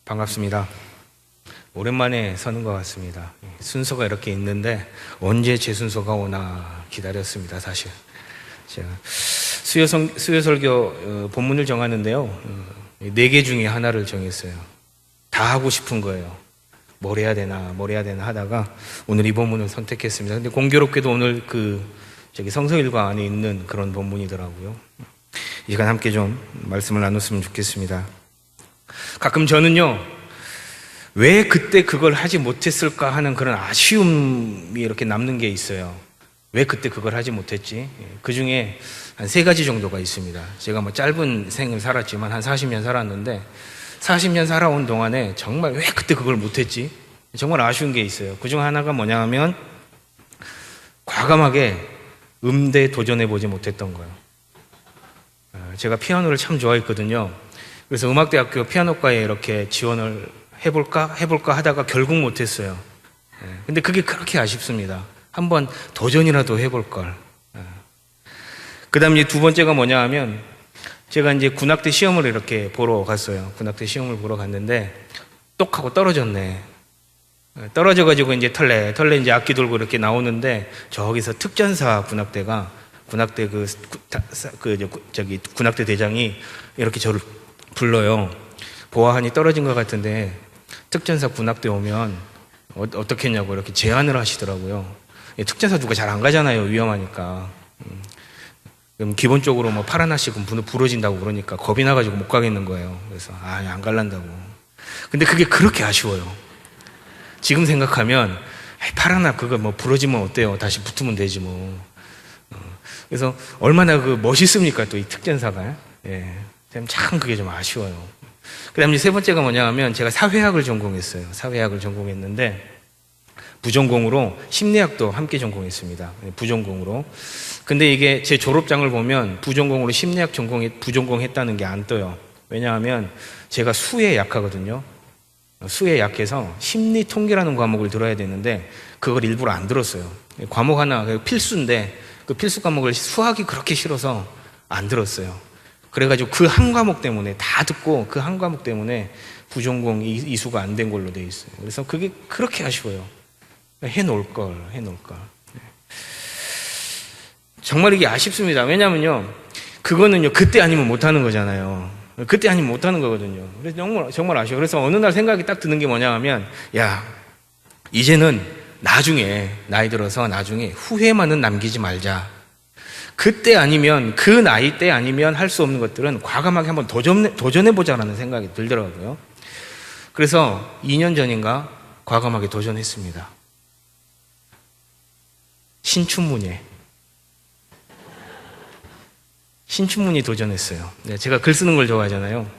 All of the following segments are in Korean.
반갑습니다. 오랜만에 서는 것 같습니다. 순서가 이렇게 있는데 언제 제 순서가 오나 기다렸습니다. 사실 제가 수요설교 본문을 정하는데요, 4개 중에 하나를 정했어요. 다 하고 싶은 거예요. 뭘 해야 되나 하다가 오늘 이 본문을 선택했습니다. 근데 공교롭게도 오늘 성서일과 안에 있는 그런 본문이더라고요. 이 시간 함께 좀 말씀을 나눴으면 좋겠습니다. 가끔 저는요, 왜 그때 그걸 하지 못했을까 하는 그런 아쉬움이 이렇게 남는 게 있어요. 왜 그때 그걸 하지 못했지? 그 중에 한 3가지 정도가 있습니다. 제가 짧은 생을 살았지만 한 40년 살았는데 40년 살아온 동안에 정말 왜 그때 그걸 못했지? 정말 아쉬운 게 있어요. 그 중 하나가 뭐냐 하면 과감하게 음대에 도전해보지 못했던 거예요. 제가 피아노를 참 좋아했거든요. 그래서 음악대학교 피아노과에 이렇게 지원을 해볼까 하다가 결국 못했어요. 근데 그게 그렇게 아쉽습니다. 한번 도전이라도 해볼 걸. 그 다음 이제 2번째가 뭐냐 하면 제가 이제 군악대 시험을 이렇게 보러 갔어요. 군악대 시험을 보러 갔는데 똑 하고 떨어졌네. 떨어져가지고 이제 털레 이제 악기 들고 이렇게 나오는데 저기서 특전사 군악대 군악대 대장이 이렇게 저를 불러요. 보아하니 떨어진 것 같은데 특전사 군악대 오면 어떻게 했냐고 이렇게 제안을 하시더라고요. 특전사 누가 잘 안 가잖아요. 위험하니까. 그럼 기본적으로 팔 하나씩 부러진다고 그러니까 겁이 나가지고 못 가겠는 거예요. 그래서 안 갈란다고. 근데 그게 그렇게 아쉬워요. 지금 생각하면 팔 하나 그거 부러지면 어때요? 다시 붙으면 되지 뭐. 그래서 얼마나 멋있습니까? 또 이 특전사가. 참 그게 좀 아쉬워요. 그 다음에 3번째가 뭐냐 하면 제가 사회학을 전공했어요. 사회학을 전공했는데 부전공으로 심리학도 함께 전공했습니다. 부전공으로. 근데 이게 제 졸업장을 보면 부전공으로 심리학 부전공했다는 게 안 떠요. 왜냐하면 제가 수에 약하거든요. 수에 약해서 심리통계라는 과목을 들어야 되는데 그걸 일부러 안 들었어요. 과목 하나 필수인데 그 필수 과목을 수학이 그렇게 싫어서 안 들었어요. 그래가지고 그 한 과목 때문에 다 듣고 그 한 과목 때문에 부전공 이수가 안 된 걸로 돼 있어요. 그래서 그게 그렇게 아쉬워요. 해놓을 걸. 정말 이게 아쉽습니다. 왜냐면요, 그거는요, 그때 아니면 못하는 거잖아요. 그때 아니면 못하는 거거든요. 그래서 정말 아쉬워요. 그래서 어느 날 생각이 딱 드는 게 뭐냐 하면, 이제는 나이 들어서 나중에 후회만은 남기지 말자. 그때 아니면, 그 나이 때 아니면 할 수 없는 것들은 과감하게 한번 도전해보자라는 생각이 들더라고요. 그래서 2년 전인가 과감하게 도전했습니다. 신춘문예 도전했어요. 제가 글 쓰는 걸 좋아하잖아요.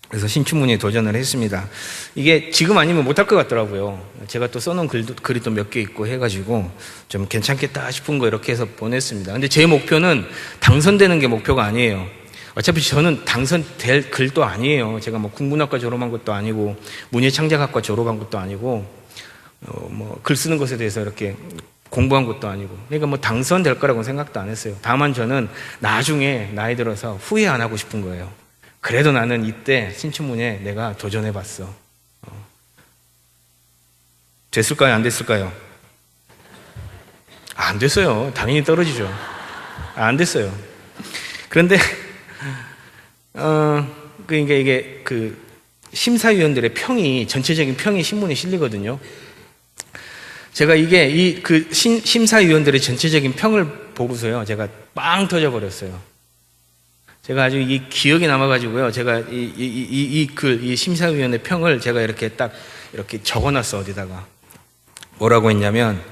그래서 신춘문예 도전을 했습니다. 이게 지금 아니면 못할 것 같더라고요. 제가 또 써놓은 글이 또 몇 개 있고 해가지고 좀 괜찮겠다 싶은 거 이렇게 해서 보냈습니다. 근데 제 목표는 당선되는 게 목표가 아니에요. 어차피 저는 당선될 글도 아니에요. 제가 국문학과 졸업한 것도 아니고 문예창작학과 졸업한 것도 아니고 글 쓰는 것에 대해서 이렇게 공부한 것도 아니고, 그러니까 당선될 거라고 생각도 안 했어요. 다만 저는 나중에 나이 들어서 후회 안 하고 싶은 거예요. 그래도 나는 이때 신춘문예 내가 도전해봤어. 됐을까요? 안 됐을까요? 안 됐어요. 당연히 떨어지죠. 안 됐어요. 그런데 그러니까 이게 심사위원들의 전체적인 평이 신문에 실리거든요. 제가 심사위원들의 전체적인 평을 보고서요, 제가 빵 터져버렸어요. 제가 아주 기억에 남아가지고요, 제가 이 심사위원의 평을 제가 이렇게 딱 이렇게 적어놨어, 어디다가. 뭐라고 했냐면,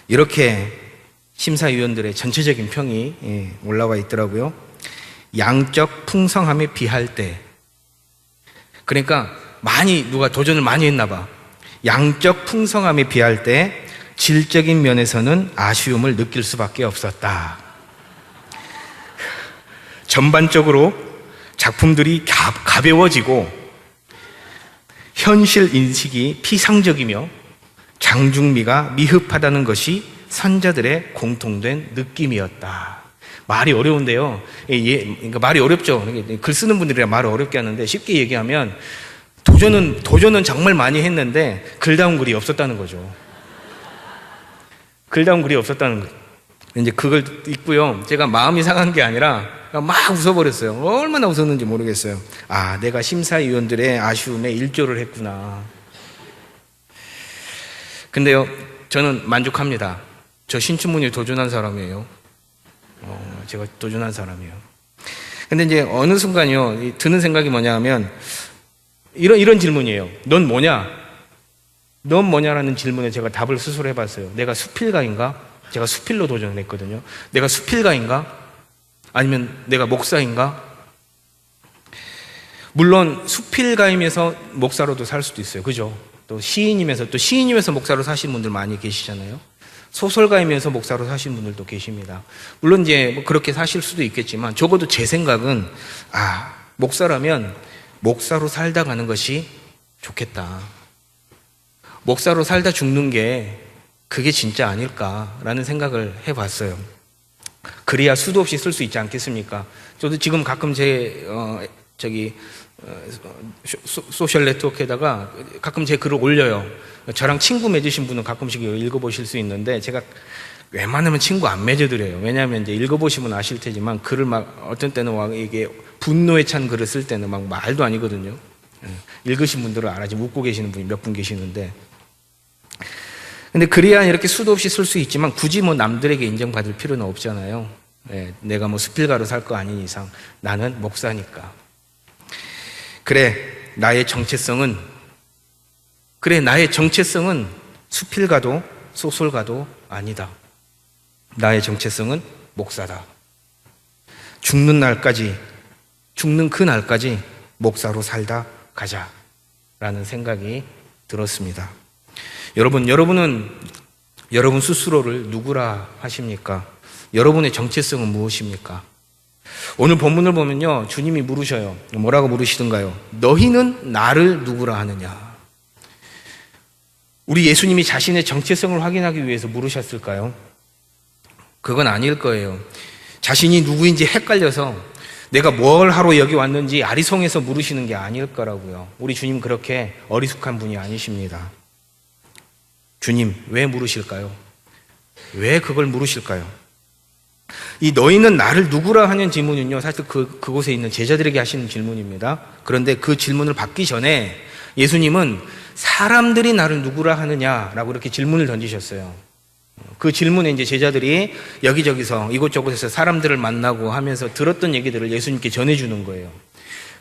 이렇게 심사위원들의 전체적인 평이 올라와 있더라고요. 양적 풍성함에 비할 때. 그러니까 누가 도전을 많이 했나 봐. 양적 풍성함에 비할 때 질적인 면에서는 아쉬움을 느낄 수밖에 없었다. 전반적으로 작품들이 가벼워지고 현실 인식이 피상적이며 장중미가 미흡하다는 것이 선자들의 공통된 느낌이었다. 말이 어려운데요. 그러니까 말이 어렵죠. 글 쓰는 분들이라 말을 어렵게 하는데 쉽게 얘기하면 도전은 정말 많이 했는데 글다운 글이 없었다는 거죠. 글다운 글이 없었다는 거죠. 이제 그걸 읽고요, 제가 마음이 상한 게 아니라 막 웃어버렸어요. 얼마나 웃었는지 모르겠어요. 아, 내가 심사위원들의 아쉬움에 일조를 했구나. 근데요, 저는 만족합니다. 저 신춘문예 도전한 사람이에요. 제가 도전한 사람이에요. 근데 이제 어느 순간요, 드는 생각이 뭐냐 하면, 이런 질문이에요. 넌 뭐냐? 넌 뭐냐라는 질문에 제가 답을 스스로 해봤어요. 내가 수필가인가? 제가 수필로 도전을 했거든요. 내가 수필가인가? 아니면 내가 목사인가? 물론 수필가임에서 목사로도 살 수도 있어요. 그죠? 또 시인이면서 목사로 사신 분들 많이 계시잖아요. 소설가이면서 목사로 사신 분들도 계십니다. 물론 이제 뭐 그렇게 사실 수도 있겠지만, 적어도 제 생각은, 목사라면 목사로 살다 가는 것이 좋겠다. 목사로 살다 죽는 게 그게 진짜 아닐까라는 생각을 해봤어요. 그래야 수도 없이 쓸 수 있지 않겠습니까? 저도 지금 가끔 소셜 네트워크에다가 가끔 제 글을 올려요. 저랑 친구 맺으신 분은 가끔씩 읽어보실 수 있는데, 제가 웬만하면 친구 안 맺어드려요. 왜냐하면 이제 읽어보시면 아실 테지만, 글을 어떤 때는 이게 분노에 찬 글을 쓸 때는 말도 아니거든요. 읽으신 분들은 알아지, 웃고 계시는 분이 몇 분 계시는데. 근데 그래야 이렇게 수도 없이 쓸 수 있지만, 굳이 남들에게 인정받을 필요는 없잖아요. 내가 수필가로 살 거 아닌 이상 나는 목사니까. 그래, 나의 정체성은 수필가도 소설가도 아니다. 나의 정체성은 목사다. 죽는 그 날까지 목사로 살다 가자라는 생각이 들었습니다. 여러분 스스로를 누구라 하십니까? 여러분의 정체성은 무엇입니까? 오늘 본문을 보면요, 주님이 물으셔요. 뭐라고 물으시던가요? 너희는 나를 누구라 하느냐? 우리 예수님이 자신의 정체성을 확인하기 위해서 물으셨을까요? 그건 아닐 거예요. 자신이 누구인지 헷갈려서 내가 뭘 하러 여기 왔는지 아리송해서 물으시는 게 아닐 거라고요. 우리 주님 그렇게 어리숙한 분이 아니십니다. 주님, 왜 물으실까요? 왜 그걸 물으실까요? 이 너희는 나를 누구라 하는 질문은요, 사실 그곳에 있는 제자들에게 하시는 질문입니다. 그런데 그 질문을 받기 전에 예수님은 사람들이 나를 누구라 하느냐라고 이렇게 질문을 던지셨어요. 그 질문에 이제 제자들이 여기저기서 이곳저곳에서 사람들을 만나고 하면서 들었던 얘기들을 예수님께 전해주는 거예요.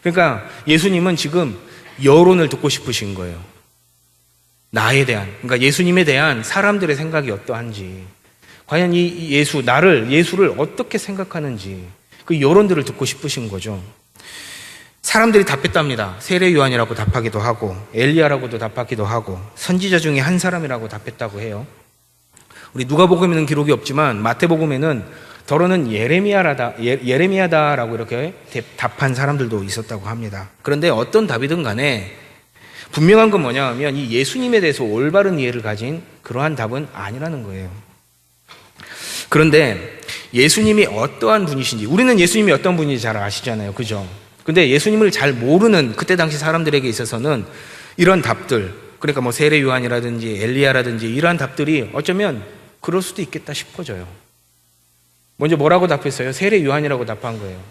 그러니까 예수님은 지금 여론을 듣고 싶으신 거예요. 나에 대한, 그러니까 예수님에 대한 사람들의 생각이 어떠한지, 과연 이 예수를 어떻게 생각하는지, 그 여론들을 듣고 싶으신 거죠. 사람들이 답했답니다. 세례 요한이라고 답하기도 하고, 엘리야라고도 답하기도 하고, 선지자 중에 한 사람이라고 답했다고 해요. 우리 누가복음에는 기록이 없지만 마태복음에는 더러는 예레미야다라고 이렇게 답한 사람들도 있었다고 합니다. 그런데 어떤 답이든 간에 분명한 건 뭐냐 하면, 이 예수님에 대해서 올바른 이해를 가진 그러한 답은 아니라는 거예요. 그런데 예수님이 어떠한 분이신지, 우리는 예수님이 어떤 분인지 잘 아시잖아요. 그죠? 근데 예수님을 잘 모르는 그때 당시 사람들에게 있어서는 이런 답들, 그러니까 세례 요한이라든지 엘리야라든지 이러한 답들이 어쩌면 그럴 수도 있겠다 싶어져요. 먼저 뭐라고 답했어요? 세례 요한이라고 답한 거예요.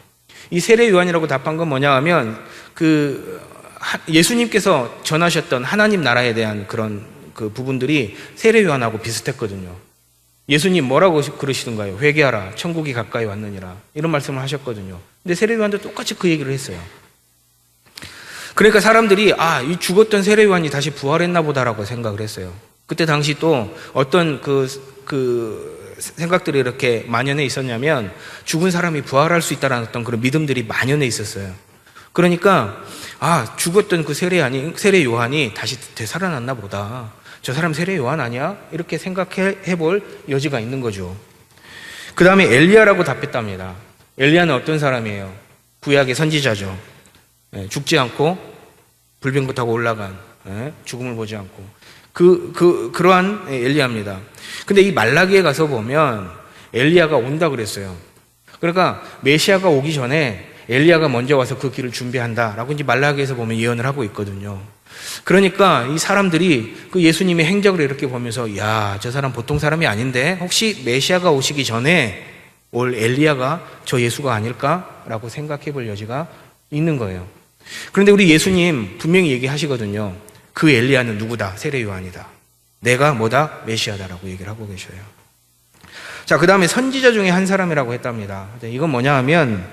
이 세례 요한이라고 답한 건 뭐냐 하면, 예수님께서 전하셨던 하나님 나라에 대한 그런 그 부분들이 세례 요한하고 비슷했거든요. 예수님 뭐라고 그러시던가요? 회개하라, 천국이 가까이 왔느니라, 이런 말씀을 하셨거든요. 근데 세례 요한도 똑같이 그 얘기를 했어요. 그러니까 사람들이 이 죽었던 세례 요한이 다시 부활했나 보다라고 생각을 했어요. 그때 당시 또 어떤 생각들이 이렇게 만연해 있었냐면, 죽은 사람이 부활할 수 있다는 어떤 그런 믿음들이 만연해 있었어요. 그러니까 죽었던 그 세례 요한이 다시 되살아났나 보다, 저 사람 세례 요한 아니야? 이렇게 생각해 볼 여지가 있는 거죠. 그 다음에 엘리야라고 답했답니다. 엘리야는 어떤 사람이에요? 구약의 선지자죠. 죽지 않고 불병거 타고 올라간, 죽음을 보지 않고 그러한 엘리야입니다. 근데 이 말라기에 가서 보면 엘리야가 온다 그랬어요. 그러니까 메시아가 오기 전에 엘리야가 먼저 와서 그 길을 준비한다라고 이제 말라기에서 보면 예언을 하고 있거든요. 그러니까 이 사람들이 그 예수님의 행적을 이렇게 보면서 야, 저 사람 보통 사람이 아닌데 혹시 메시아가 오시기 전에 올 엘리야가 저 예수가 아닐까라고 생각해 볼 여지가 있는 거예요. 그런데 우리 예수님 분명히 얘기하시거든요. 그 엘리야는 누구다? 세례 요한이다. 내가 뭐다? 메시아다라고 얘기를 하고 계셔요. 자, 그 다음에 선지자 중에 한 사람이라고 했답니다. 이건 뭐냐 하면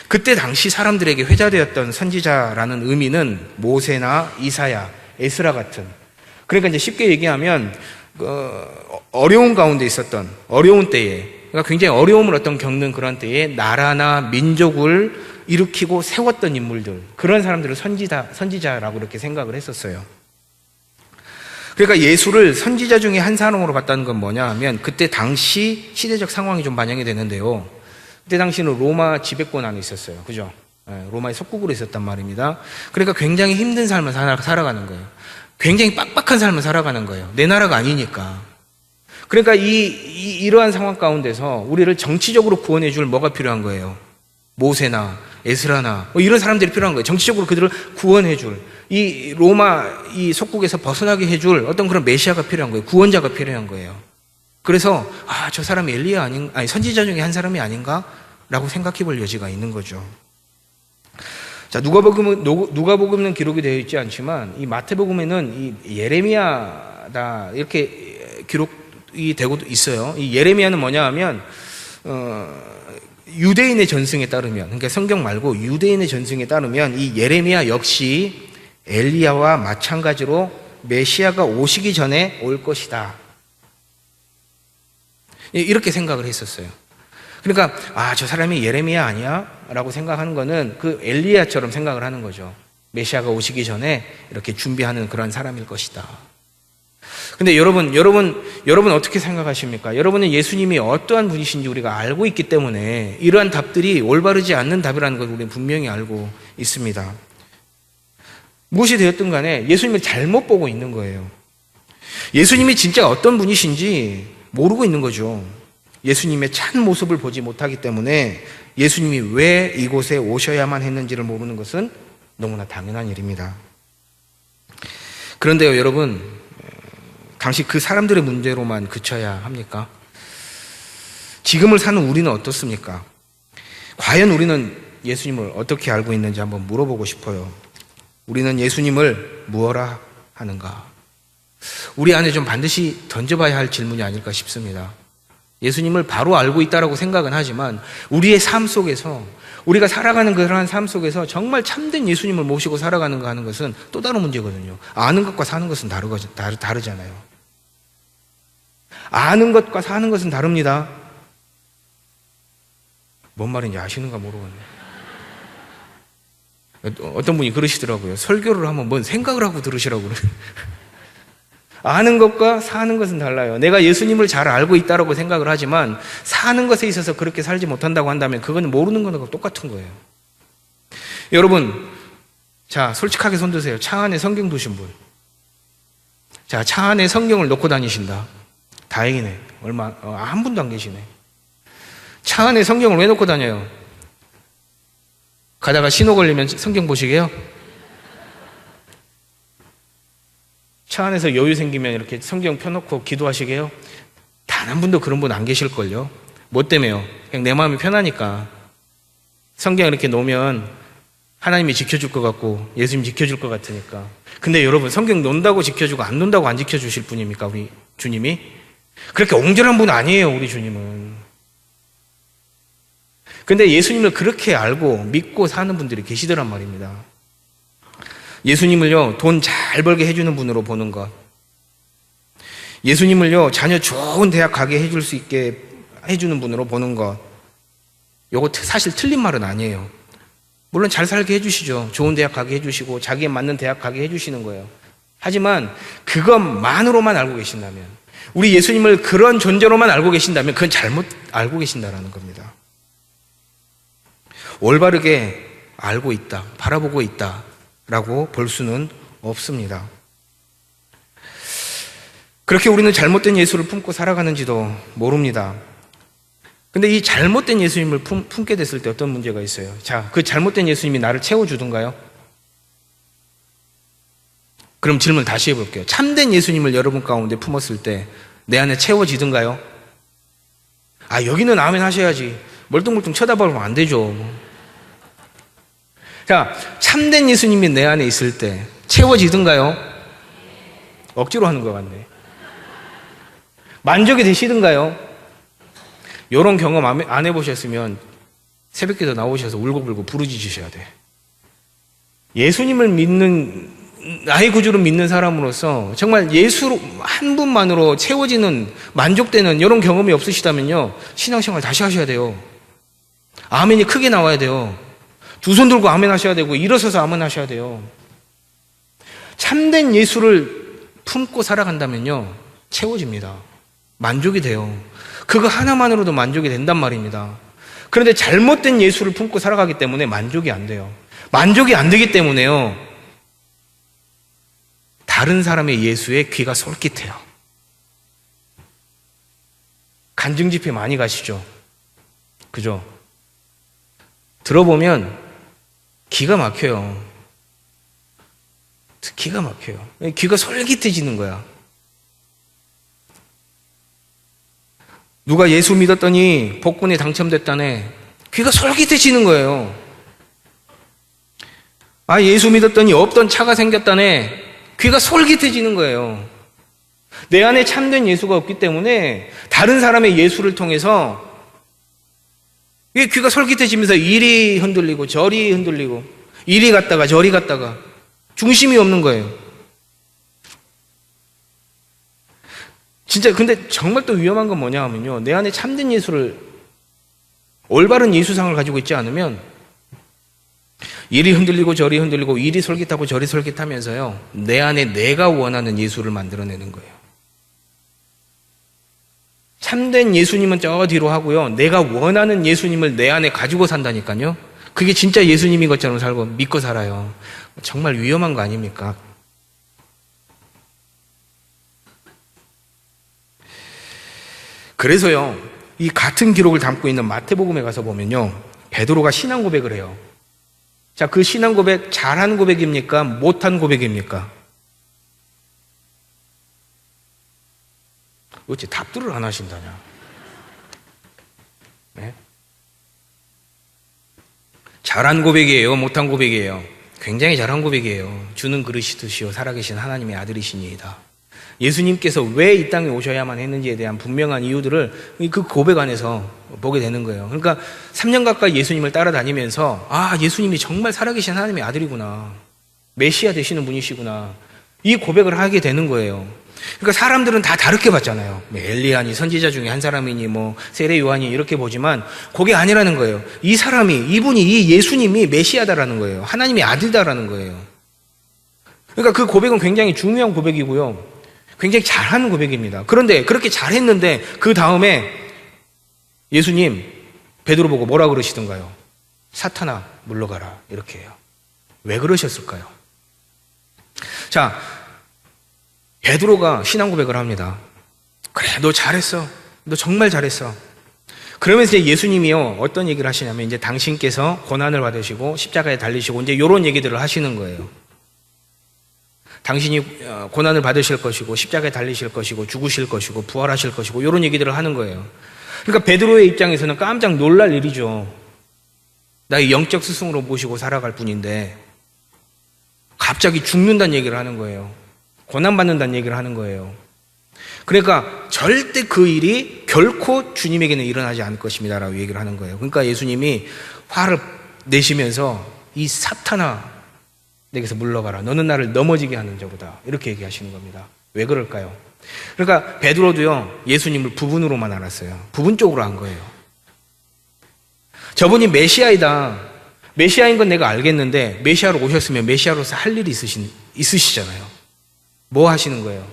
그때 당시 사람들에게 회자되었던 선지자라는 의미는 모세나 이사야, 에스라 같은, 그러니까 이제 쉽게 얘기하면 어려운 가운데 있었던, 어려운 때에, 그러니까 굉장히 어려움을 겪는 그런 때에 나라나 민족을 일으키고 세웠던 인물들, 그런 사람들을 선지자라고 이렇게 생각을 했었어요. 그러니까 예수를 선지자 중에 한 사람으로 봤다는 건 뭐냐 하면 그때 당시 시대적 상황이 좀 반영이 되는데요. 그때 당시는 로마 지배권 안에 있었어요. 그죠? 로마의 속국으로 있었단 말입니다. 그러니까 굉장히 힘든 삶을 살아가는 거예요. 굉장히 빡빡한 삶을 살아가는 거예요. 내 나라가 아니니까. 그러니까 이러한 상황 가운데서 우리를 정치적으로 구원해 줄 뭐가 필요한 거예요? 모세나 에스라나 뭐 이런 사람들이 필요한 거예요. 정치적으로 그들을 구원해 줄, 이 로마 이 속국에서 벗어나게 해줄 어떤 그런 메시아가 필요한 거예요. 구원자가 필요한 거예요. 그래서 저 사람이 엘리야 아니 선지자 중에 한 사람이 아닌가라고 생각해 볼 여지가 있는 거죠. 자, 누가복음은 기록이 되어 있지 않지만 이 마태복음에는 이 예레미야다 이렇게 기록이 되고 있어요. 이 예레미야는 뭐냐 하면 유대인의 전승에 따르면, 그러니까 성경 말고 유대인의 전승에 따르면 이 예레미야 역시 엘리야와 마찬가지로 메시아가 오시기 전에 올 것이다, 이렇게 생각을 했었어요. 그러니까 저 사람이 예레미야 아니야? 라고 생각하는 거는 그 엘리야처럼 생각을 하는 거죠. 메시아가 오시기 전에 이렇게 준비하는 그런 사람일 것이다. 근데 여러분 어떻게 생각하십니까? 여러분은 예수님이 어떠한 분이신지 우리가 알고 있기 때문에 이러한 답들이 올바르지 않는 답이라는 걸 우리는 분명히 알고 있습니다. 무엇이 되었든 간에 예수님을 잘못 보고 있는 거예요. 예수님이 진짜 어떤 분이신지 모르고 있는 거죠. 예수님의 참 모습을 보지 못하기 때문에 예수님이 왜 이곳에 오셔야만 했는지를 모르는 것은 너무나 당연한 일입니다. 그런데요, 여러분, 당시 그 사람들의 문제로만 그쳐야 합니까? 지금을 사는 우리는 어떻습니까? 과연 우리는 예수님을 어떻게 알고 있는지 한번 물어보고 싶어요. 우리는 예수님을 무엇라 하는가? 우리 안에 좀 반드시 던져봐야 할 질문이 아닐까 싶습니다. 예수님을 바로 알고 있다라고 생각은 하지만 우리의 삶 속에서, 우리가 살아가는 그러한 삶 속에서 정말 참된 예수님을 모시고 살아가는가 하는 것은 또 다른 문제거든요. 아는 것과 사는 것은 다르잖아요. 아는 것과 사는 것은 다릅니다. 뭔 말인지 아시는가 모르겠네. 어떤 분이 그러시더라고요. 설교를 하면 뭔 생각을 하고 들으시라고 그래요. 아는 것과 사는 것은 달라요. 내가 예수님을 잘 알고 있다고 생각을 하지만 사는 것에 있어서 그렇게 살지 못한다고 한다면 그건 모르는 거나 똑같은 거예요. 여러분, 자, 솔직하게 손 드세요. 차 안에 성경 두신 분. 자, 차 안에 성경을 놓고 다니신다. 다행이네. 한 분도 안 계시네. 차 안에 성경을 왜 놓고 다녀요? 가다가 신호 걸리면 성경 보시게요? 차 안에서 여유 생기면 이렇게 성경 펴놓고 기도하시게요? 단 한 분도 그런 분 안 계실걸요? 뭐 때문에요? 그냥 내 마음이 편하니까. 성경 이렇게 놓으면 하나님이 지켜줄 것 같고 예수님 지켜줄 것 같으니까. 근데 여러분, 성경 논다고 지켜주고 안 논다고 안 지켜주실 분입니까? 우리 주님이? 그렇게 옹졸한 분 아니에요, 우리 주님은. 근데 예수님을 그렇게 알고 믿고 사는 분들이 계시더란 말입니다. 예수님을요, 돈 잘 벌게 해주는 분으로 보는 것. 예수님을요, 자녀 좋은 대학 가게 해줄 수 있게 해주는 분으로 보는 것. 요거 사실 틀린 말은 아니에요. 물론 잘 살게 해주시죠. 좋은 대학 가게 해주시고 자기에 맞는 대학 가게 해주시는 거예요. 하지만 그것만으로만 알고 계신다면, 우리 예수님을 그런 존재로만 알고 계신다면 그건 잘못 알고 계신다라는 겁니다. 올바르게 알고 있다, 바라보고 있다라고 볼 수는 없습니다. 그렇게 우리는 잘못된 예수를 품고 살아가는지도 모릅니다. 근데 이 잘못된 예수님을 품게 됐을 때 어떤 문제가 있어요? 자, 그 잘못된 예수님이 나를 채워주던가요? 그럼 질문 다시 해볼게요. 참된 예수님을 여러분 가운데 품었을 때 내 안에 채워지던가요? 아, 여기는 아멘 하셔야지. 멀뚱멀뚱 쳐다보면 안 되죠. 자, 참된 예수님이 내 안에 있을 때 채워지던가요? 억지로 하는 것 같네. 만족이 되시던가요? 이런 경험 안 해보셨으면 새벽기도 나오셔서 울고불고 부르짖으셔야 돼. 예수님을 믿는, 나의 구주로 믿는 사람으로서 정말 예수 한 분만으로 채워지는, 만족되는 이런 경험이 없으시다면요, 신앙생활 다시 하셔야 돼요. 아멘이 크게 나와야 돼요. 두 손 들고 아멘 하셔야 되고, 일어서서 아멘 하셔야 돼요. 참된 예수를 품고 살아간다면요, 채워집니다. 만족이 돼요. 그거 하나만으로도 만족이 된단 말입니다. 그런데 잘못된 예수를 품고 살아가기 때문에 만족이 안 돼요. 만족이 안 되기 때문에요, 다른 사람의 예수에 귀가 솔깃해요. 간증 집회 많이 가시죠? 그죠? 들어보면 기가 막혀요. 기가 막혀요. 귀가 솔깃해지는 거야. 누가 예수 믿었더니 복권에 당첨됐다네. 귀가 솔깃해지는 거예요. 아, 예수 믿었더니 없던 차가 생겼다네. 귀가 솔깃해지는 거예요. 내 안에 참된 예수가 없기 때문에 다른 사람의 예수를 통해서 귀가 솔깃해지면서 이리 흔들리고 저리 흔들리고, 이리 갔다가 저리 갔다가 중심이 없는 거예요. 진짜 근데 정말 또 위험한 건 뭐냐 하면요, 내 안에 참된 예수를, 올바른 예수상을 가지고 있지 않으면 이리 흔들리고 저리 흔들리고 이리 솔깃하고 저리 솔깃하면서요, 내 안에 내가 원하는 예수를 만들어내는 거예요. 참된 예수님은 저 뒤로 하고요, 내가 원하는 예수님을 내 안에 가지고 산다니까요. 그게 진짜 예수님인 것처럼 살고 믿고 살아요. 정말 위험한 거 아닙니까? 그래서요, 이 같은 기록을 담고 있는 마태복음에 가서 보면요, 베드로가 신앙 고백을 해요. 자, 그 신앙 고백 잘한 고백입니까? 못한 고백입니까? 어째 답들을 안 하신다냐? 네? 잘한 고백이에요? 못한 고백이에요? 굉장히 잘한 고백이에요. 주는 그릇이듯이요 살아계신 하나님의 아들이시니이다. 예수님께서 왜 이 땅에 오셔야만 했는지에 대한 분명한 이유들을 그 고백 안에서 보게 되는 거예요. 그러니까 3년 가까이 예수님을 따라다니면서, 아, 예수님이 정말 살아계신 하나님의 아들이구나, 메시아 되시는 분이시구나, 이 고백을 하게 되는 거예요. 그러니까 사람들은 다 다르게 봤잖아요. 엘리야니, 선지자 중에 한 사람이니, 세례 요한이 이렇게 보지만 그게 아니라는 거예요. 이 사람이, 이분이, 이 예수님이 메시아다라는 거예요. 하나님의 아들다라는 거예요. 그러니까 그 고백은 굉장히 중요한 고백이고요, 굉장히 잘하는 고백입니다. 그런데 그렇게 잘했는데 그 다음에 예수님 베드로 보고 뭐라 그러시던가요? 사탄아 물러가라, 이렇게 해요. 왜 그러셨을까요? 자, 베드로가 신앙 고백을 합니다. 그래, 너 잘했어. 너 정말 잘했어. 그러면서 이제 예수님이요, 어떤 얘기를 하시냐면, 이제 당신께서 고난을 받으시고 십자가에 달리시고 이제 이런 얘기들을 하시는 거예요. 당신이 고난을 받으실 것이고 십자가에 달리실 것이고 죽으실 것이고 부활하실 것이고 이런 얘기들을 하는 거예요. 그러니까 베드로의 입장에서는 깜짝 놀랄 일이죠. 나의 영적 스승으로 모시고 살아갈 분인데 갑자기 죽는다는 얘기를 하는 거예요. 고난받는다는 얘기를 하는 거예요. 그러니까 절대 그 일이 결코 주님에게는 일어나지 않을 것입니다 라고 얘기를 하는 거예요. 그러니까 예수님이 화를 내시면서 이 사탄아 내게서 물러가라, 너는 나를 넘어지게 하는 자보다, 이렇게 얘기하시는 겁니다. 왜 그럴까요? 그러니까 베드로도요, 예수님을 부분으로만 알았어요. 부분적으로 한 거예요. 저분이 메시아이다, 메시아인 건 내가 알겠는데 메시아로 오셨으면 메시아로서 할 일이 있으시잖아요. 뭐 하시는 거예요?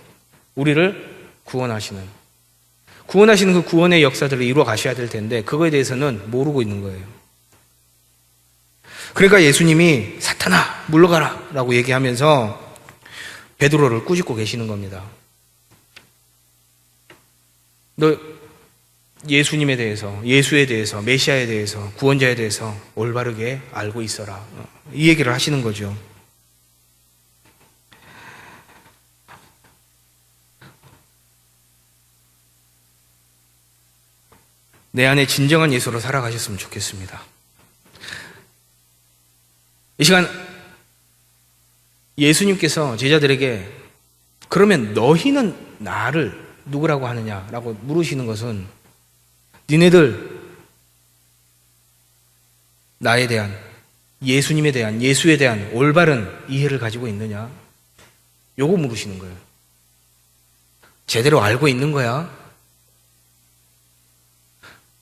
우리를 구원하시는 그 구원의 역사들을 이루어 가셔야 될 텐데 그거에 대해서는 모르고 있는 거예요. 그러니까 예수님이 사탄아 물러가라 라고 얘기하면서 베드로를 꾸짖고 계시는 겁니다. 너 예수님에 대해서, 예수에 대해서, 메시아에 대해서, 구원자에 대해서 올바르게 알고 있어라. 이 얘기를 하시는 거죠. 내 안에 진정한 예수로 살아가셨으면 좋겠습니다. 이 시간 예수님께서 제자들에게 그러면 너희는 나를 누구라고 하느냐라고 물으시는 것은 니네들 나에 대한, 예수님에 대한, 예수에 대한 올바른 이해를 가지고 있느냐? 요거 물으시는 거예요. 제대로 알고 있는 거야?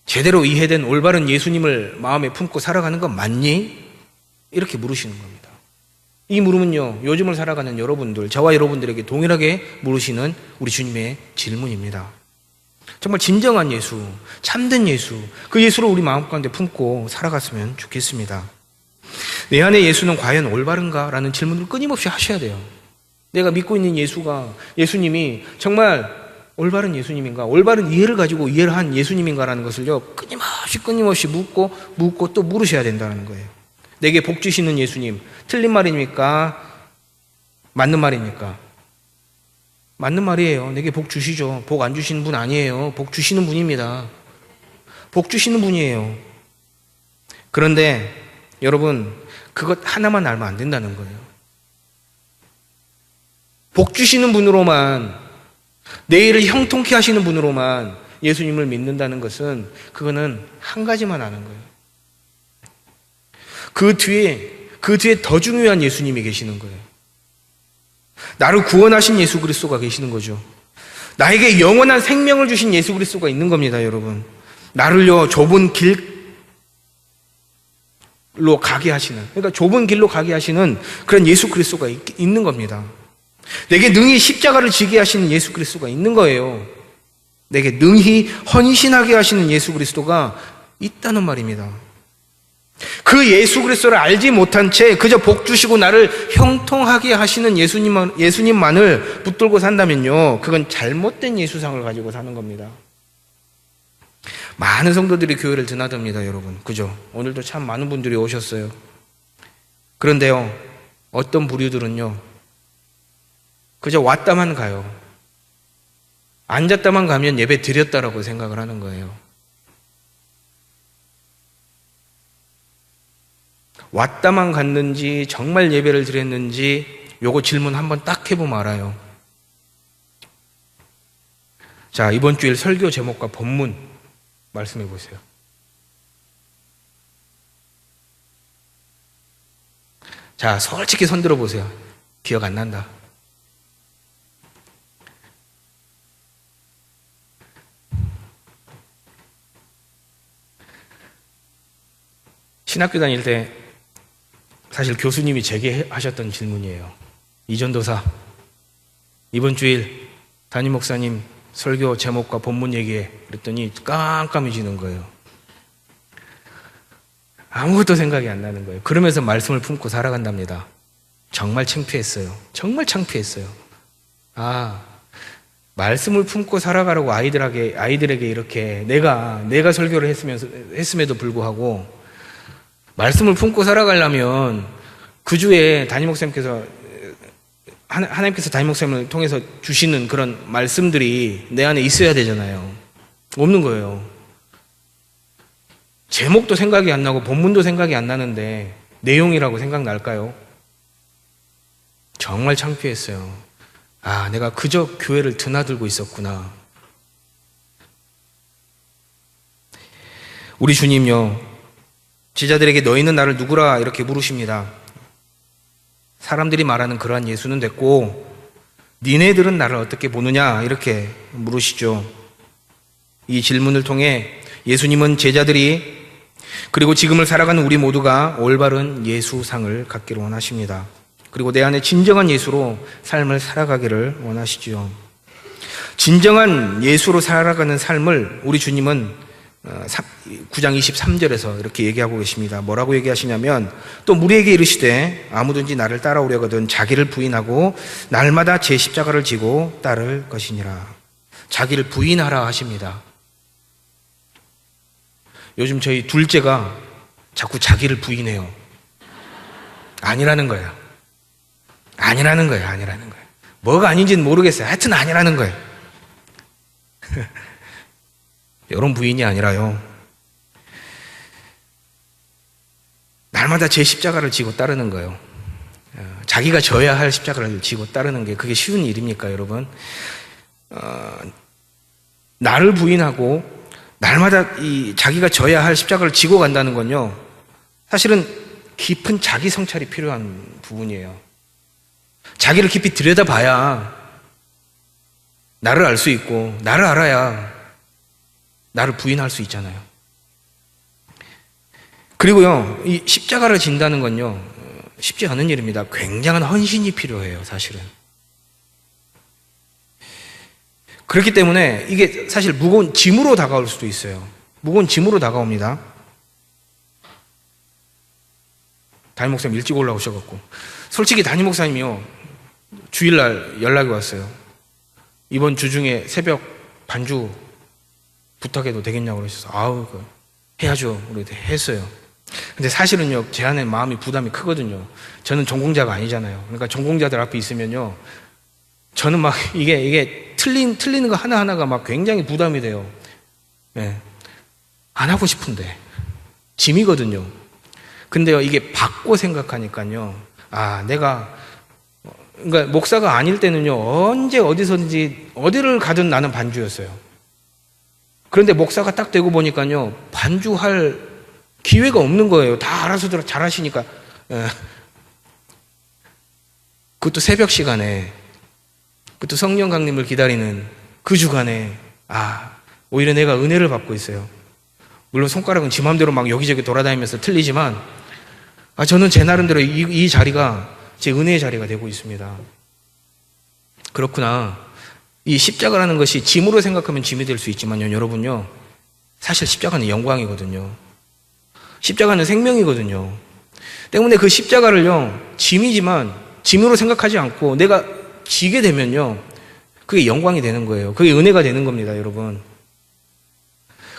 제대로 이해된 올바른 예수님을 마음에 품고 살아가는 건 맞니? 이렇게 물으시는 겁니다. 이 물음은요, 요즘을 살아가는 여러분들, 저와 여러분들에게 동일하게 물으시는 우리 주님의 질문입니다. 정말 진정한 예수, 참된 예수, 그 예수를 우리 마음 가운데 품고 살아갔으면 좋겠습니다. 내 안에 예수는 과연 올바른가? 라는 질문을 끊임없이 하셔야 돼요. 내가 믿고 있는 예수님이 정말 올바른 예수님인가? 올바른 이해를 가지고 이해를 한 예수님인가라는 것을요, 끊임없이 묻고 또 물으셔야 된다는 거예요. 내게 복 주시는 예수님, 틀린 말입니까? 맞는 말입니까? 맞는 말이에요. 내게 복 주시죠. 복 안 주시는 분 아니에요. 복 주시는 분입니다. 복 주시는 분이에요. 그런데 여러분, 그것 하나만 알면 안 된다는 거예요. 복 주시는 분으로만, 내 일을 형통케 하시는 분으로만 예수님을 믿는다는 것은 그거는 한 가지만 아는 거예요. 그 뒤에 더 중요한 예수님이 계시는 거예요. 나를 구원하신 예수 그리스도가 계시는 거죠. 나에게 영원한 생명을 주신 예수 그리스도가 있는 겁니다, 여러분. 나를요, 좁은 길로 가게 하시는, 그러니까 좁은 길로 가게 하시는 그런 예수 그리스도가 있는 겁니다. 내게 능히 십자가를 지게 하시는 예수 그리스도가 있는 거예요. 내게 능히 헌신하게 하시는 예수 그리스도가 있다는 말입니다. 그 예수 그리스도를 알지 못한 채 그저 복 주시고 나를 형통하게 하시는 예수님만을 붙들고 산다면요, 그건 잘못된 예수상을 가지고 사는 겁니다. 많은 성도들이 교회를 드나듭니다, 여러분. 그죠? 오늘도 참 많은 분들이 오셨어요. 그런데요, 어떤 부류들은요, 그저 왔다만 가요. 앉았다만 가면 예배 드렸다라고 생각을 하는 거예요. 왔다만 갔는지 정말 예배를 드렸는지 요거 질문 한번 딱 해보면 알아요. 자, 이번 주일 설교 제목과 본문 말씀해 보세요. 자, 솔직히 손 들어 보세요. 기억 안 난다. 신학교 다닐 때 사실 교수님이 제게 하셨던 질문이에요. 이전도사, 이번 주일 담임 목사님 설교 제목과 본문 얘기해. 그랬더니 깜깜해지는 거예요. 아무것도 생각이 안 나는 거예요. 그러면서 말씀을 품고 살아간답니다. 정말 창피했어요. 정말 창피했어요. 말씀을 품고 살아가라고 아이들에게 이렇게 내가 설교를 했음에도 불구하고 말씀을 품고 살아가려면 그 주에 담임 목사님께서 하나님께서 담임 목사님을 통해서 주시는 그런 말씀들이 내 안에 있어야 되잖아요. 없는 거예요. 제목도 생각이 안 나고 본문도 생각이 안 나는데 내용이라고 생각날까요? 정말 창피했어요. 내가 그저 교회를 드나들고 있었구나. 우리 주님요, 제자들에게 너희는 나를 누구라 이렇게 물으십니다. 사람들이 말하는 그러한 예수는 됐고 니네들은 나를 어떻게 보느냐 이렇게 물으시죠. 이 질문을 통해 예수님은 제자들이 그리고 지금을 살아가는 우리 모두가 올바른 예수상을 갖기를 원하십니다. 그리고 내 안에 진정한 예수로 삶을 살아가기를 원하시죠. 진정한 예수로 살아가는 삶을 우리 주님은 9장 23절에서 이렇게 얘기하고 계십니다. 뭐라고 얘기하시냐면 또 무리에게 이르시되 아무든지 나를 따라오려거든 자기를 부인하고 날마다 제 십자가를 지고 따를 것이니라. 자기를 부인하라 하십니다. 요즘 저희 둘째가 자꾸 자기를 부인해요. 아니라는 거예요. 아니라는 거예요. 아니라는 거예요. 뭐가 아닌지는 모르겠어요. 하여튼 아니라는 거예요. 이런 부인이 아니라요. 날마다 제 십자가를 지고 따르는 거예요. 자기가 져야 할 십자가를 지고 따르는 게 그게 쉬운 일입니까, 여러분? 나를 부인하고 날마다 이 자기가 져야 할 십자가를 지고 간다는 건요, 사실은 깊은 자기 성찰이 필요한 부분이에요. 자기를 깊이 들여다봐야 나를 알 수 있고, 나를 알아야 나를 부인할 수 있잖아요. 그리고요, 이 십자가를 진다는 건요, 쉽지 않은 일입니다. 굉장한 헌신이 필요해요, 사실은. 그렇기 때문에 이게 사실 무거운 짐으로 다가올 수도 있어요. 무거운 짐으로 다가옵니다. 담임 목사님 일찍 올라오셔갖고. 솔직히 담임 목사님이요, 주일날 연락이 왔어요. 이번 주 중에 새벽 반주 부탁해도 되겠냐고 그러셔서, 아우, 해야죠. 우리 했어요. 근데 사실은요, 제 안에 마음이 부담이 크거든요. 저는 전공자가 아니잖아요. 그러니까 전공자들 앞에 있으면요, 저는 막 이게 틀리는 거 하나하나가 막 굉장히 부담이 돼요. 네. 안 하고 싶은데. 짐이거든요. 근데요, 이게 받고 생각하니까요, 그러니까 목사가 아닐 때는요, 언제 어디서든지 어디를 가든 나는 반주였어요. 그런데 목사가 딱 되고 보니까요, 반주할 기회가 없는 거예요. 다 알아서들 잘 하시니까. 그것도 새벽 시간에, 그것도 성령 강림을 기다리는 그 주간에, 오히려 내가 은혜를 받고 있어요. 물론 손가락은 지 맘대로 막 여기저기 돌아다니면서 틀리지만, 저는 제 나름대로 이 자리가 제 은혜의 자리가 되고 있습니다. 그렇구나. 이 십자가라는 것이 짐으로 생각하면 짐이 될 수 있지만요, 여러분요, 사실 십자가는 영광이거든요. 십자가는 생명이거든요. 때문에 그 십자가를요, 짐이지만 짐으로 생각하지 않고 내가 지게 되면요, 그게 영광이 되는 거예요. 그게 은혜가 되는 겁니다, 여러분.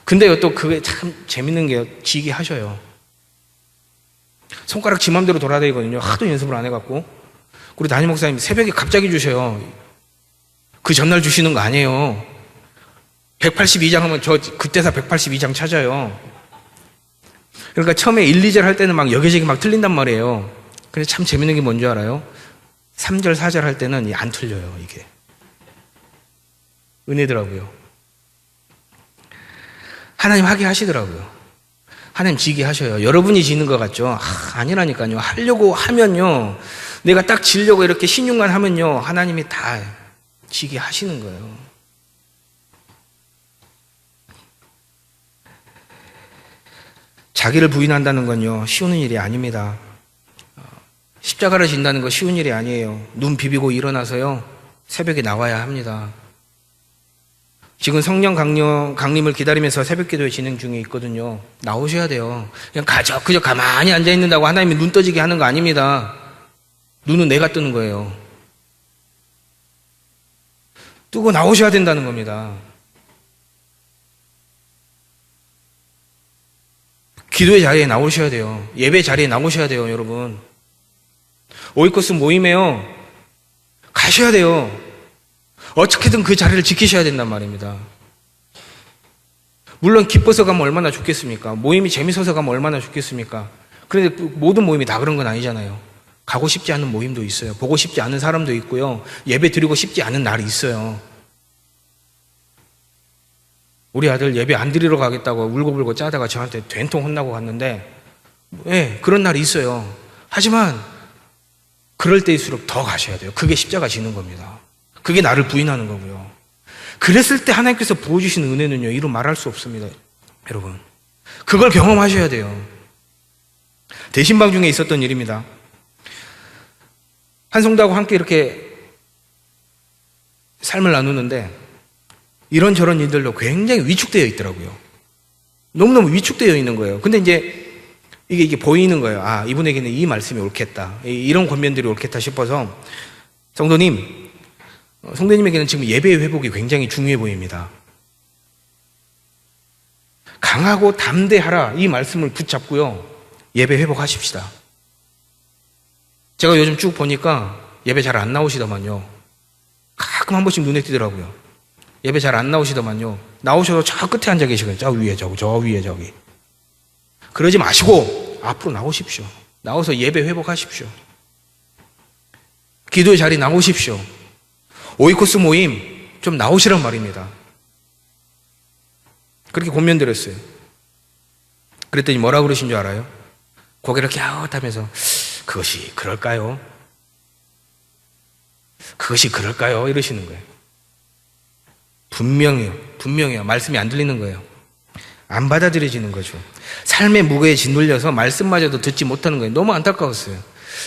근데요, 또 그게 참 재밌는 게요, 지게 하셔요. 손가락 지 맘대로 돌아다니거든요. 하도 연습을 안 해갖고. 우리 담임 목사님 새벽에 갑자기 주셔요. 그 전날 주시는 거 아니에요. 182장 하면 저 그때사 182장 찾아요. 그러니까 처음에 1, 2절 할 때는 막 여기저기 막 틀린단 말이에요. 근데 참 재밌는 게 뭔지 알아요? 3절, 4절 할 때는 안 틀려요, 이게. 은혜더라고요. 하나님 하게 하시더라고요. 하나님 지게 하셔요. 여러분이 지는 것 같죠? 아니라니까요. 하려고 하면요, 내가 딱 지려고 이렇게 신용만 하면요, 하나님이 다 지게 하시는 거예요. 자기를 부인한다는 건요, 쉬운 일이 아닙니다. 십자가를 진다는 거 쉬운 일이 아니에요. 눈 비비고 일어나서요, 새벽에 나와야 합니다. 지금 성령 강림을 기다리면서 새벽 기도에 진행 중에 있거든요. 나오셔야 돼요. 그냥 그저 가만히 앉아있는다고 하나님이 눈 떠지게 하는 거 아닙니다. 눈은 내가 뜨는 거예요. 뜨고 나오셔야 된다는 겁니다. 기도의 자리에 나오셔야 돼요. 예배 자리에 나오셔야 돼요, 여러분. 오이코스 모임에요, 가셔야 돼요. 어떻게든 그 자리를 지키셔야 된단 말입니다. 물론 기뻐서 가면 얼마나 좋겠습니까? 모임이 재밌어서 가면 얼마나 좋겠습니까? 그런데 모든 모임이 다 그런 건 아니잖아요. 가고 싶지 않은 모임도 있어요. 보고 싶지 않은 사람도 있고요. 예배 드리고 싶지 않은 날이 있어요. 우리 아들 예배 안 드리러 가겠다고 울고불고 짜다가 저한테 된통 혼나고 갔는데, 그런 날이 있어요. 하지만 그럴 때일수록 더 가셔야 돼요. 그게 십자가 지는 겁니다. 그게 나를 부인하는 거고요. 그랬을 때 하나님께서 부어주시는 은혜는요, 이루 말할 수 없습니다, 여러분. 그걸 경험하셔야 돼요. 대신방 중에 있었던 일입니다. 한 성도하고 함께 이렇게 삶을 나누는데 이런저런 일들로 굉장히 위축되어 있더라고요. 너무너무 위축되어 있는 거예요. 근데 이제 이게 보이는 거예요. 이분에게는 이 말씀이 옳겠다, 이런 권면들이 옳겠다 싶어서, 성도님에게는 지금 예배의 회복이 굉장히 중요해 보입니다. 강하고 담대하라 이 말씀을 붙잡고요. 예배 회복하십시다. 제가 요즘 쭉 보니까 예배 잘 안 나오시더만요. 가끔 한 번씩 눈에 띄더라고요. 예배 잘 안 나오시더만요. 나오셔도 저 끝에 앉아 계시거든요. 저 위에 저 위에 저기. 그러지 마시고 앞으로 나오십시오. 나와서 예배 회복하십시오. 기도의 자리 나오십시오. 오이코스 모임 좀 나오시란 말입니다. 그렇게 권면드렸어요. 그랬더니 뭐라 그러신 줄 알아요? 고개를 갸웃하면서 그것이 그럴까요? 그것이 그럴까요? 이러시는 거예요. 분명해요. 말씀이 안 들리는 거예요. 안 받아들여지는 거죠. 삶의 무게에 짓눌려서 말씀마저도 듣지 못하는 거예요. 너무 안타까웠어요.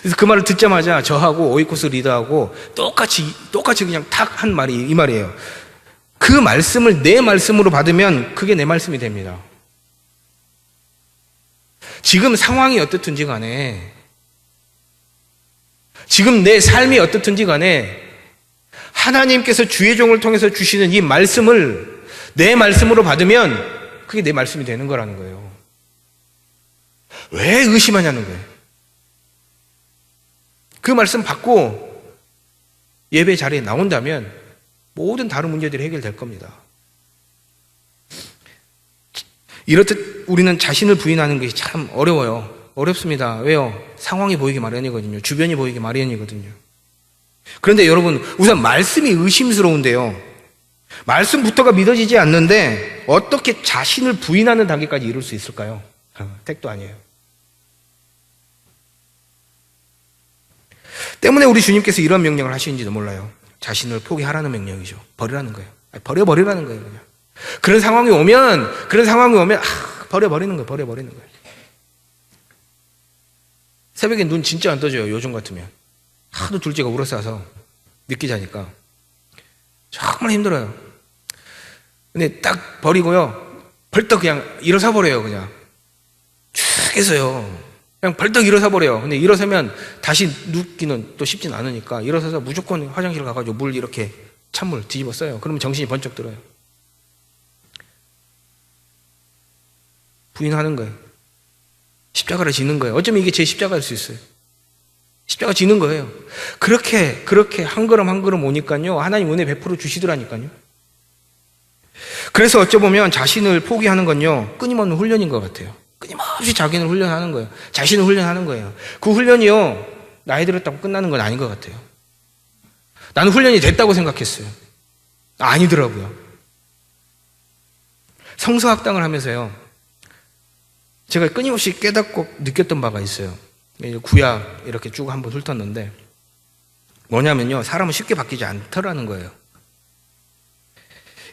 그래서 그 말을 듣자마자 저하고 오이코스 리더하고 똑같이 그냥 탁 한 말이 이 말이에요. 그 말씀을 내 말씀으로 받으면 그게 내 말씀이 됩니다. 지금 상황이 어떻든지 간에, 지금 내 삶이 어떻든지 간에 하나님께서 주의 종을 통해서 주시는 이 말씀을 내 말씀으로 받으면 그게 내 말씀이 되는 거라는 거예요. 왜 의심하냐는 거예요. 그 말씀 받고 예배 자리에 나온다면 모든 다른 문제들이 해결될 겁니다. 이렇듯 우리는 자신을 부인하는 것이 참 어려워요. 어렵습니다. 왜요? 상황이 보이기 마련이거든요. 주변이 보이기 마련이거든요. 그런데 여러분, 우선 말씀이 의심스러운데요. 말씀부터가 믿어지지 않는데 어떻게 자신을 부인하는 단계까지 이룰 수 있을까요? 택도 아니에요. 때문에 우리 주님께서 이런 명령을 하시는지도 몰라요. 자신을 포기하라는 명령이죠. 버리라는 거예요. 버려버리라는 거예요. 그냥. 그런 상황이 오면 버려버리는 거예요. 새벽에 눈 진짜 안 떠져요. 요즘 같으면. 하도 둘째가 울어싸서 늦게 자니까. 정말 힘들어요. 근데 딱 버리고요. 벌떡 그냥 일어서 버려요. 그냥. 쭉 해서요. 그냥 벌떡 일어서 버려요. 근데 일어서면 다시 눕기는 또 쉽진 않으니까 일어서서 무조건 화장실 가가지고 물 이렇게 찬물 뒤집어 써요. 그러면 정신이 번쩍 들어요. 부인하는 거예요. 십자가를 지는 거예요. 어쩌면 이게 제 십자가일 수 있어요. 십자가 지는 거예요. 그렇게 한 걸음 한 걸음 오니까요. 하나님 은혜 100% 주시더라니까요. 그래서 어쩌보면 자신을 포기하는 건요. 끊임없는 훈련인 것 같아요. 끊임없이 자기를 훈련하는 거예요. 자신을 훈련하는 거예요. 그 훈련이요. 나이 들었다고 끝나는 건 아닌 것 같아요. 나는 훈련이 됐다고 생각했어요. 아니더라고요. 성서학당을 하면서요. 제가 끊임없이 깨닫고 느꼈던 바가 있어요. 구약 이렇게 쭉 한번 훑었는데 뭐냐면요. 사람은 쉽게 바뀌지 않더라는 거예요.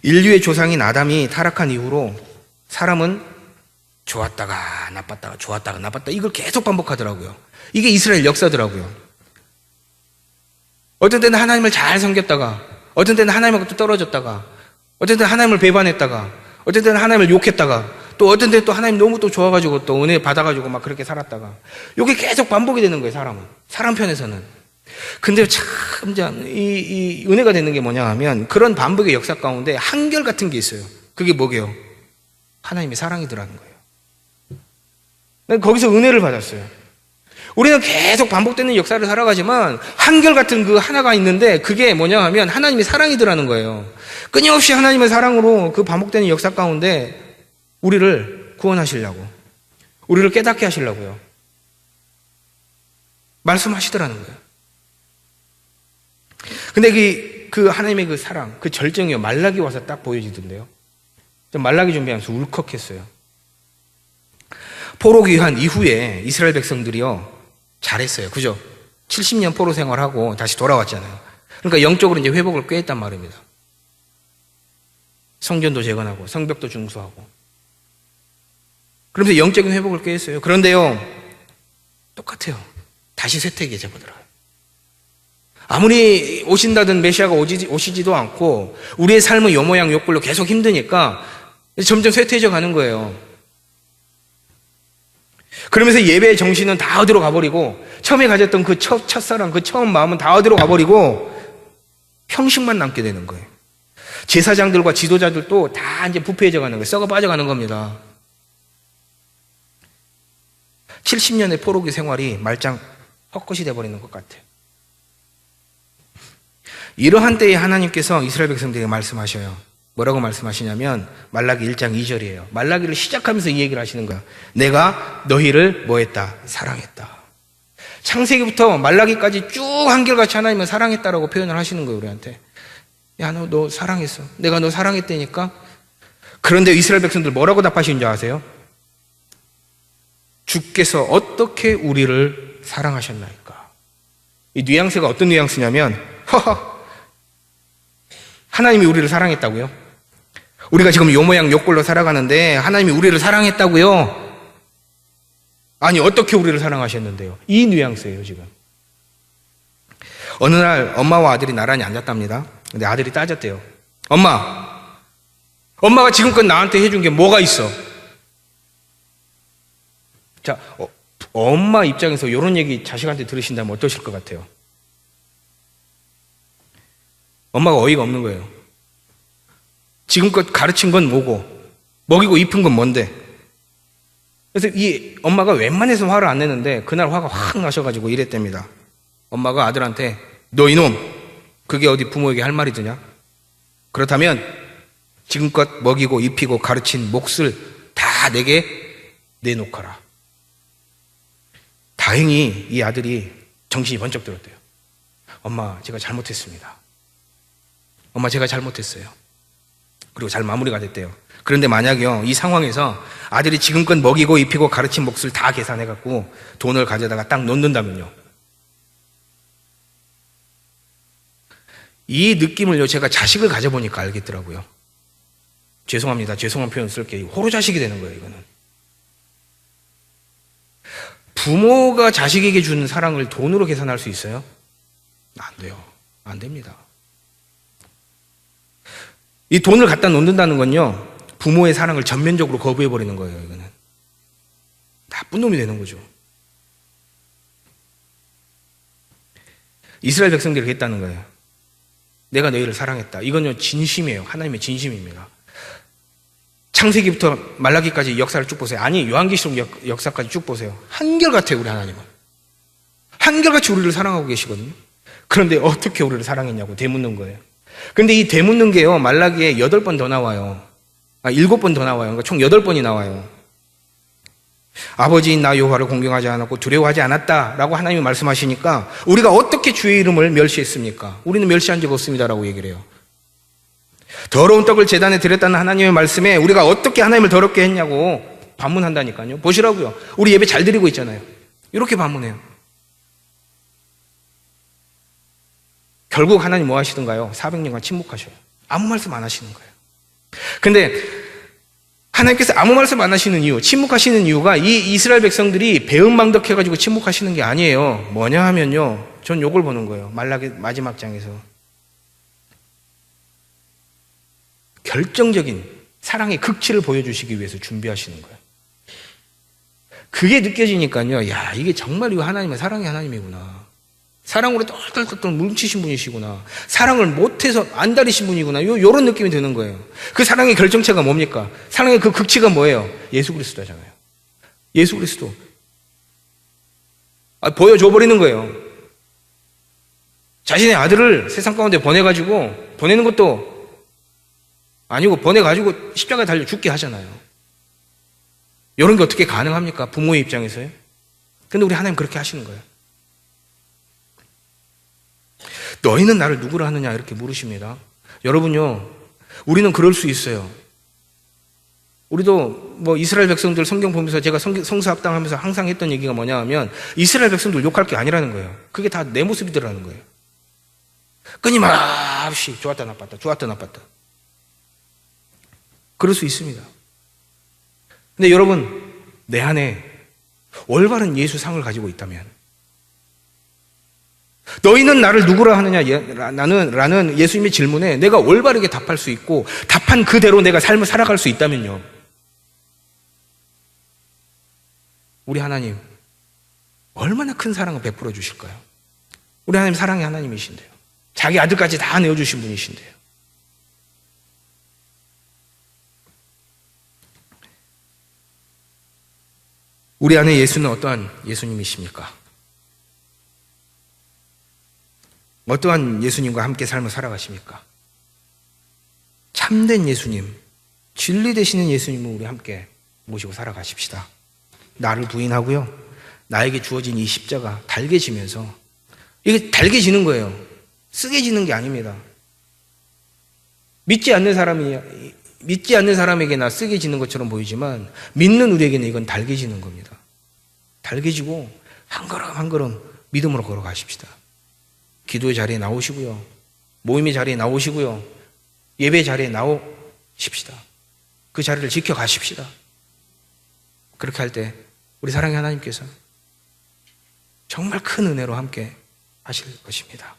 인류의 조상인 아담이 타락한 이후로 사람은 좋았다가 나빴다가 좋았다가 나빴다 이걸 계속 반복하더라고요. 이게 이스라엘 역사더라고요. 어떤 때는 하나님을 잘 섬겼다가 어떤 때는 하나님하고 또 떨어졌다가 어떤 때는 하나님을 배반했다가 어떤 때는 하나님을 욕했다가 또 어떤 때는 또 하나님 너무 또 좋아가지고 또 은혜 받아가지고 막 그렇게 살았다가 이게 계속 반복이 되는 거예요. 사람 편에서는. 근데 참 이 은혜가 되는 게 뭐냐 하면 그런 반복의 역사 가운데 한결 같은 게 있어요. 그게 뭐게요? 하나님의 사랑이더라는 거예요. 난 거기서 은혜를 받았어요. 우리는 계속 반복되는 역사를 살아가지만 한결같은 그 하나가 있는데 그게 뭐냐 하면 하나님의 사랑이더라는 거예요. 끊임없이 하나님의 사랑으로 그 반복되는 역사 가운데 우리를 구원하시려고, 우리를 깨닫게 하시려고요. 말씀하시더라는 거예요. 근데 그 하나님의 그 사랑, 그 절정이요. 말라기 와서 딱 보여지던데요. 좀 말라기 준비하면서 울컥했어요. 포로 귀환 이후에 이스라엘 백성들이요. 잘했어요. 그죠? 70년 포로 생활하고 다시 돌아왔잖아요. 그러니까 영적으로 이제 회복을 꾀했단 말입니다. 성전도 재건하고 성벽도 중수하고. 그러면서 영적인 회복을 꾀했어요. 그런데요. 똑같아요. 다시 쇠퇴기에 접어들어요. 아무리 오신다든 메시아가 오시지도 않고 우리의 삶은 요 모양 요 꼴로 계속 힘드니까 점점 쇠퇴해져 가는 거예요. 그러면서 예배의 정신은 다 어디로 가버리고 처음에 가졌던 그 첫사랑, 그 처음 마음은 다 어디로 가버리고 형식만 남게 되는 거예요. 제사장들과 지도자들도 다 이제 부패해져 가는 거예요. 썩어 빠져가는 겁니다. 70년의 포로기 생활이 말짱 헛것이 돼버리는 것 같아요. 이러한 때에 하나님께서 이스라엘 백성들에게 말씀하셔요. 뭐라고 말씀하시냐면 말라기 1장 2절이에요. 말라기를 시작하면서 이 얘기를 하시는 거야. 내가 너희를 뭐했다? 사랑했다. 창세기부터 말라기까지 쭉 한결같이 하나님은 사랑했다라고 표현을 하시는 거예요, 우리한테. 야, 너 사랑했어. 내가 너 사랑했다니까. 그런데 이스라엘 백성들 뭐라고 답하시는 줄 아세요? 주께서 어떻게 우리를 사랑하셨나이까. 이 뉘앙스가 어떤 뉘앙스냐면 허허, 하나님이 우리를 사랑했다고요? 우리가 지금 요 모양 요 꼴로 살아가는데 하나님이 우리를 사랑했다고요? 아니, 어떻게 우리를 사랑하셨는데요? 이 뉘앙스예요, 지금. 어느 날 엄마와 아들이 나란히 앉았답니다. 근데 아들이 따졌대요. 엄마가 지금껏 나한테 해준 게 뭐가 있어? 자, 엄마 입장에서 이런 얘기 자식한테 들으신다면 어떠실 것 같아요? 엄마가 어이가 없는 거예요. 지금껏 가르친 건 뭐고, 먹이고 입힌 건 뭔데? 그래서 이 엄마가 웬만해서 화를 안 내는데 그날 화가 확 나셔가지고 이랬답니다. 엄마가 아들한테 너 이놈, 그게 어디 부모에게 할 말이 드냐? 그렇다면 지금껏 먹이고 입히고 가르친 몫을 다 내게 내놓거라. 다행히 이 아들이 정신이 번쩍 들었대요. 엄마, 제가 잘못했습니다. 엄마, 제가 잘못했어요. 그리고 잘 마무리가 됐대요. 그런데 만약요, 이 상황에서 아들이 지금껏 먹이고 입히고 가르친 몫을 다 계산해갖고 돈을 가져다가 딱 놓는다면요, 이 느낌을요, 제가 자식을 가져보니까 알겠더라고요. 죄송합니다. 죄송한 표현 쓸게요. 호로자식이 되는 거예요, 이거는. 부모가 자식에게 주는 사랑을 돈으로 계산할 수 있어요? 안 돼요. 안 됩니다. 이 돈을 갖다 놓는다는 건요, 부모의 사랑을 전면적으로 거부해버리는 거예요, 이거는. 나쁜 놈이 되는 거죠. 이스라엘 백성들이 했다는 거예요. 내가 너희를 사랑했다. 이건요, 진심이에요. 하나님의 진심입니다. 창세기부터 말라기까지 역사를 쭉 보세요. 아니, 요한계시록 역사까지 쭉 보세요. 한결같아요, 우리 하나님은. 한결같이 우리를 사랑하고 계시거든요. 그런데 어떻게 우리를 사랑했냐고 되묻는 거예요. 근데 이 되묻는 게요, 말라기에 8번 더 나와요. 7번 더 나와요. 그러니까 총 8번이 나와요. 아버지인 나 여호와를 공경하지 않았고 두려워하지 않았다라고 하나님이 말씀하시니까 우리가 어떻게 주의 이름을 멸시했습니까? 우리는 멸시한 적 없습니다라고 얘기를 해요. 더러운 떡을 제단에 드렸다는 하나님의 말씀에 우리가 어떻게 하나님을 더럽게 했냐고 반문한다니까요. 보시라고요. 우리 예배 잘 드리고 있잖아요. 이렇게 반문해요. 결국 하나님 뭐 하시던가요? 400년간 침묵하셔요. 아무 말씀 안 하시는 거예요. 근데 하나님께서 아무 말씀 안 하시는 이유, 침묵하시는 이유가 이 이스라엘 백성들이 배은망덕해가지고 침묵하시는 게 아니에요. 뭐냐 하면요, 전 요걸 보는 거예요. 말라기 마지막 장에서 결정적인 사랑의 극치를 보여주시기 위해서 준비하시는 거예요. 그게 느껴지니까요, 야, 이게 정말 이 하나님의 사랑의 하나님이구나. 사랑으로 똘똘똘똘 뭉치신 분이시구나. 사랑을 못해서 안달이신 분이구나. 요런 느낌이 드는 거예요. 그 사랑의 결정체가 뭡니까? 사랑의 그 극치가 뭐예요? 예수 그리스도잖아요. 예수 그리스도. 보여줘 버리는 거예요. 자신의 아들을 세상 가운데 보내가지고, 보내는 것도 아니고 보내가지고 십자가에 달려 죽게 하잖아요. 이런 게 어떻게 가능합니까? 부모의 입장에서요. 근데 우리 하나님 그렇게 하시는 거예요. 너희는 나를 누구라 하느냐 이렇게 물으십니다. 여러분요, 우리는 그럴 수 있어요. 우리도 뭐 이스라엘 백성들 성경 보면서 제가 성수학당 하면서 항상 했던 얘기가 뭐냐 하면 이스라엘 백성들 욕할 게 아니라는 거예요. 그게 다 내 모습이더라는 거예요. 끊임없이 좋았다 나빴다 좋았다 나빴다. 그럴 수 있습니다. 근데 여러분, 내 안에 올바른 예수상을 가지고 있다면, 너희는 나를 누구라 하느냐 라는 예수님의 질문에 내가 올바르게 답할 수 있고 답한 그대로 내가 삶을 살아갈 수 있다면요, 우리 하나님 얼마나 큰 사랑을 베풀어 주실까요? 우리 하나님 사랑의 하나님이신데요. 자기 아들까지 다 내어주신 분이신데요. 우리 안에 예수는 어떠한 예수님이십니까? 어떠한 예수님과 함께 삶을 살아가십니까? 참된 예수님, 진리 되시는 예수님을 우리 함께 모시고 살아가십시다. 나를 부인하고요, 나에게 주어진 이 십자가 달개지면서, 이게 달개지는 거예요. 쓰게지는 게 아닙니다. 믿지 않는 사람에게나 쓰게지는 것처럼 보이지만 믿는 우리에게는 이건 달개지는 겁니다. 달개지고 한 걸음 한 걸음 믿음으로 걸어가십시다. 기도의 자리에 나오시고요, 모임의 자리에 나오시고요, 예배 자리에 나오십시다. 그 자리를 지켜가십시다. 그렇게 할 때 우리 사랑의 하나님께서 정말 큰 은혜로 함께 하실 것입니다.